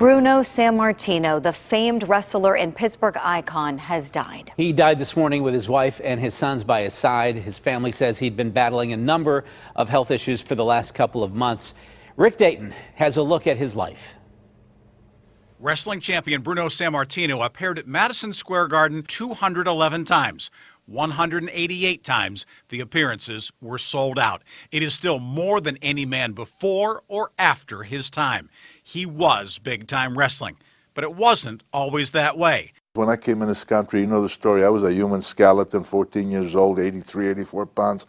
Bruno Sammartino, the famed wrestler and Pittsburgh icon, has died. He died this morning with his wife and his sons by his side. His family says he'd been battling a number of health issues for the last couple of months. Rick Dayton has a look at his life. Wrestling champion Bruno Sammartino appeared at Madison Square Garden 211 times. 188 times the appearances were sold out. It is still more than any man before or after his time. He was big-time wrestling, but it wasn't always that way. When I came in this country, you know the story, I was a human skeleton, 14 years old, 83, 84 pounds.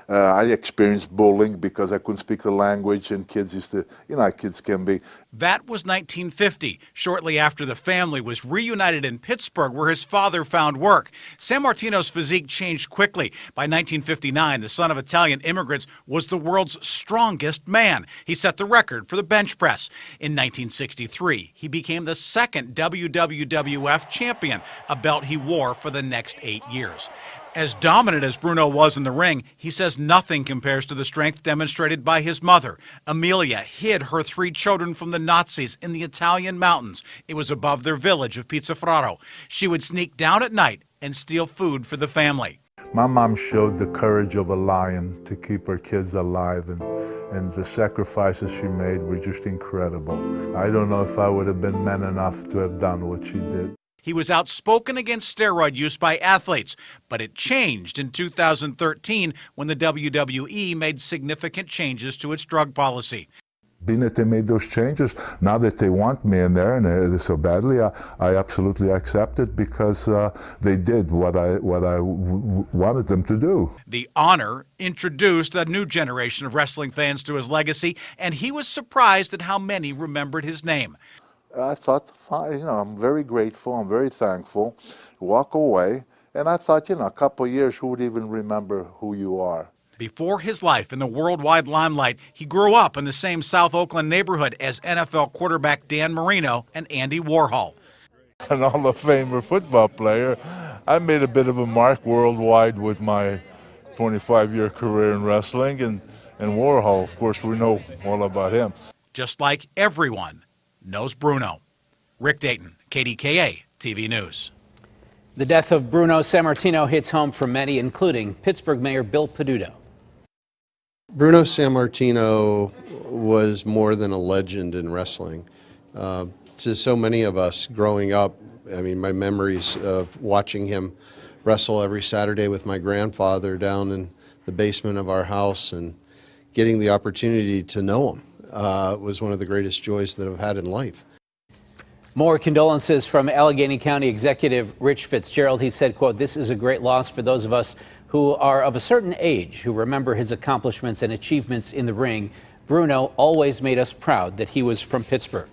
I experienced bullying because I couldn't speak the language, and kids used to, you know how kids can be. That was 1950, shortly after the family was reunited in Pittsburgh, where his father found work. Sammartino's physique changed quickly. By 1959, the son of Italian immigrants was the world's strongest man. He set the record for the bench press. In 1963, he became the second WWF champion, a belt he wore for the next 8 years. As dominant as Bruno was in the ring, he says nothing compares to the strength demonstrated by his mother. Amelia hid her 3 children from the Nazis in the Italian mountains. It was above their village of Pizzaferraro. She would sneak down at night and steal food for the family. My mom showed the courage of a lion to keep her kids alive, and the sacrifices she made were just incredible. I don't know if I would have been man enough to have done what she did. He was outspoken against steroid use by athletes, but it changed in 2013 when the WWE made significant changes to its drug policy. Being that they made those changes, now that they want me in there and so badly, I absolutely accept it because they did what I wanted them to do. The honor introduced a new generation of wrestling fans to his legacy, and he was surprised at how many remembered his name. I thought, fine, you know, I'm very grateful, I'm very thankful, walk away, and I thought, you know, a couple of years, who would even remember who you are? Before his life in the worldwide limelight, he grew up in the same South Oakland neighborhood as NFL quarterback Dan Marino and Andy Warhol. An Hall of Famer football player, I made a bit of a mark worldwide with my 25-year career in wrestling, and Warhol, of course, we know all about him. Just like everyone knows Bruno. Rick Dayton, KDKA TV News. The death of Bruno Sammartino hits home for many, including Pittsburgh Mayor Bill Peduto. Bruno Sammartino was more than a legend in wrestling. To so many of us growing up, I mean, my memories of watching him wrestle every Saturday with my grandfather down in the basement of our house and getting the opportunity to know him was one of the greatest joys that I've had in life. More condolences from Allegheny County Executive Rich Fitzgerald. He said, quote, "This is a great loss for those of us who are of a certain age, who remember his accomplishments and achievements in the ring. Bruno always made us proud that he was from Pittsburgh."